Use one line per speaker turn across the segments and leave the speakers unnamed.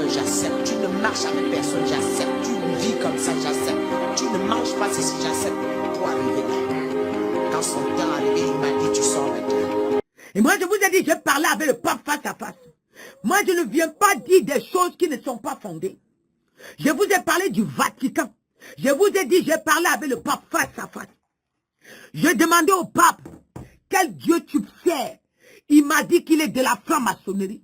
pasteur, j'accepte. Tu ne marches avec personne, j'accepte. Tu vis comme ça, j'accepte. Tu ne manges pas ceci, j'accepte. Pour arriver là. Quand son temps est arrivé, il m'a dit, tu sors maintenant.
Et moi, je vous ai dit, je parlais avec le pape face à face. Moi, je ne viens pas dire des choses qui ne sont pas fondées. Je vous ai parlé du Vatican. Je vous ai dit, j'ai parlé avec le pape face à face. Je demandais au pape, quel Dieu tu sers? Il m'a dit qu'il est de la franc-maçonnerie.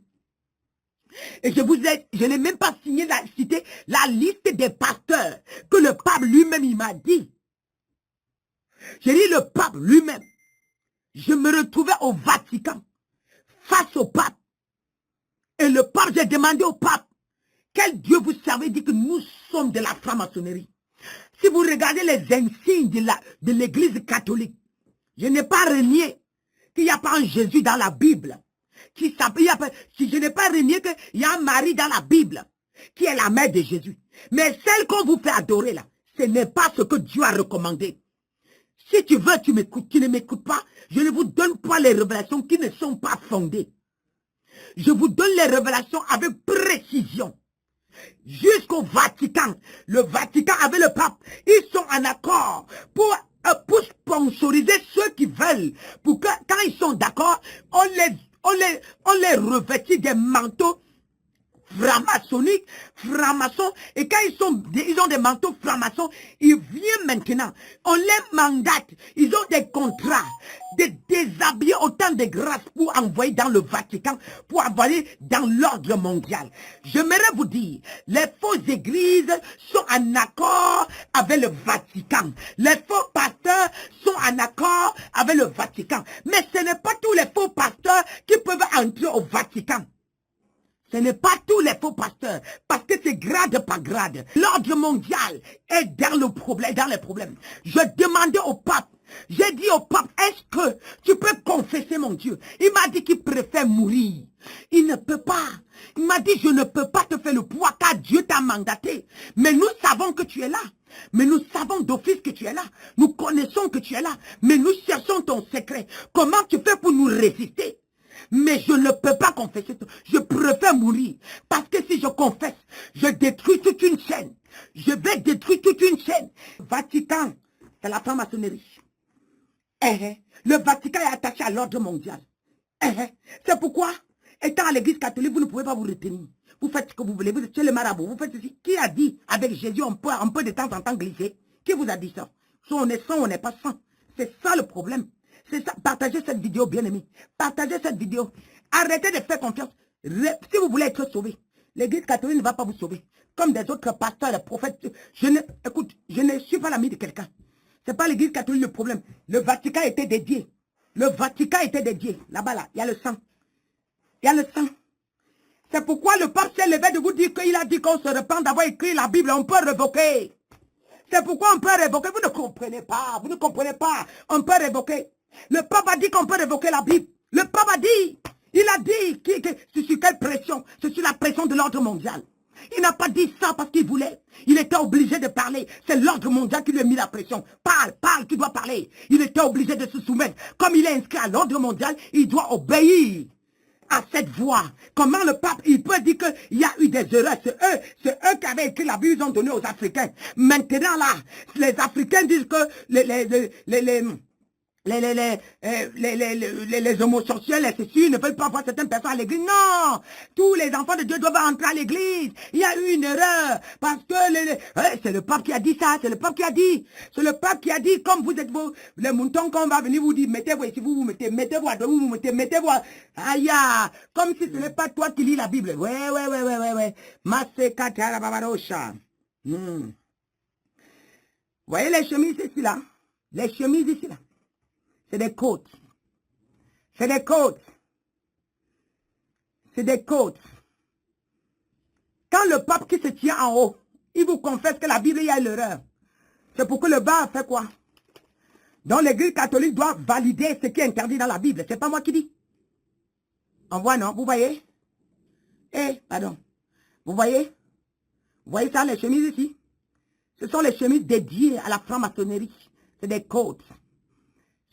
Et je n'ai même pas cité la liste des pasteurs que le pape lui-même, il m'a dit. J'ai dit le pape lui-même. Je me retrouvais au Vatican, face au pape. Et le pape, j'ai demandé au pape, quel Dieu vous servez? Il dit que nous sommes de la franc-maçonnerie. Si vous regardez les insignes de l'église catholique, je n'ai pas renié qu'il n'y a pas un Jésus dans la Bible. Si je n'ai pas renié qu'il y a un Marie dans la Bible, qui est la mère de Jésus. Mais celle qu'on vous fait adorer là, ce n'est pas ce que Dieu a recommandé. Si tu veux, tu m'écoutes. Tu ne m'écoutes pas, je ne vous donne pas les révélations qui ne sont pas fondées. Je vous donne les révélations avec précision. Jusqu'au Vatican. Le Vatican avec le pape, ils sont en accord pour sponsoriser ceux qui veulent. Pour que, quand ils sont d'accord, on les revêtit des manteaux francs-maçons, et quand ils ont des manteaux francs-maçons, ils viennent maintenant, on les mandate, ils ont des contrats, de déshabiller autant de grâce pour envoyer dans le Vatican, pour envoyer dans l'ordre mondial. J'aimerais vous dire, les fausses églises sont en accord avec le Vatican, les faux pasteurs sont en accord avec le Vatican, mais ce n'est pas tous les faux pasteurs qui peuvent entrer au Vatican. Ce n'est pas tous les faux pasteurs, parce que c'est grade par grade. L'ordre mondial est dans les problèmes. Je demandais au pape, j'ai dit au pape, est-ce que tu peux confesser mon Dieu? Il m'a dit qu'il préfère mourir. Il ne peut pas. Il m'a dit, je ne peux pas te faire le poids car Dieu t'a mandaté. Mais nous savons que tu es là. Mais nous savons d'office que tu es là. Nous connaissons que tu es là. Mais nous cherchons ton secret. Comment tu fais pour nous résister? Mais je ne peux pas confesser. Je préfère mourir. Parce que si je confesse, je détruis toute une chaîne. Je vais détruire toute une chaîne. Vatican, c'est la franc-maçonnerie. Le Vatican est attaché à l'ordre mondial. C'est pourquoi, étant à l'église catholique, vous ne pouvez pas vous retenir. Vous faites ce que vous voulez. Vous êtes le marabout. Vous faites ceci. Qui a dit avec Jésus, on peut de temps en temps glisser? Qui vous a dit ça? Soit on est sang, on n'est pas sang. C'est ça le problème. C'est ça. Partagez cette vidéo, bien aimé. Partagez cette vidéo. Arrêtez de faire confiance. Si vous voulez être sauvé, l'église catholique ne va pas vous sauver. Comme des autres pasteurs, les prophètes. Écoute, je ne suis pas l'ami de quelqu'un. Ce n'est pas l'église catholique le problème. Le Vatican était dédié. Le Vatican était dédié. Là-bas, là, il y a le sang. Il y a le sang. C'est pourquoi le pape s'est levé de vous dire qu'il a dit qu'on se repent d'avoir écrit la Bible. On peut révoquer. C'est pourquoi on peut révoquer. Vous ne comprenez pas. Vous ne comprenez pas. On peut révoquer. Le pape a dit qu'on peut révoquer la Bible. Le pape a dit. Il a dit. C'est sur quelle pression? C'est sur la pression de l'ordre mondial. Il n'a pas dit ça parce qu'il voulait. Il était obligé de parler. C'est l'ordre mondial qui lui a mis la pression. Parle, parle, tu dois parler. Il était obligé de se soumettre. Comme il est inscrit à l'ordre mondial, il doit obéir à cette voix. Comment le pape, il peut dire qu'il y a eu des erreurs? C'est eux qui avaient écrit la Bible, ils ont donné aux Africains. Maintenant là, les Africains disent que les homosexuels, les ceci, ne veulent pas voir certaines personnes à l'église. Non! Tous les enfants de Dieu doivent entrer à l'église. Il y a eu une erreur. Parce que c'est le pape qui a dit ça. C'est le pape qui a dit. C'est le pape qui a dit, comme vous êtes les moutons, qu'on va venir vous dire, mettez-vous ici, vous mettez, mettez-vous à deux, vous mettez, mettez-vous à... Aïe, comme si ce n'est pas toi qui lis la Bible. Ouais. Masekata babarosha. Voyez les chemises ici, là? Les chemises ici, là? C'est des côtes. C'est des côtes. C'est des côtes. Quand le pape qui se tient en haut, il vous confesse que la Bible, il y a l'erreur. C'est pour que le bas fait quoi? Donc l'église catholique doit valider ce qui est interdit dans la Bible. C'est pas moi qui dis. On voit, non? Vous voyez? Pardon. Vous voyez? Vous voyez ça, les chemises ici? Ce sont les chemises dédiées à la franc-maçonnerie. C'est des côtes.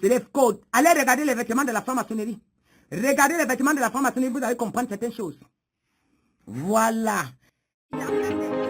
C'est des codes. Allez regarder les vêtements de la franc-maçonnerie. Regardez les vêtements de la franc-maçonnerie, vous allez comprendre certaines choses. Voilà. Il y a même des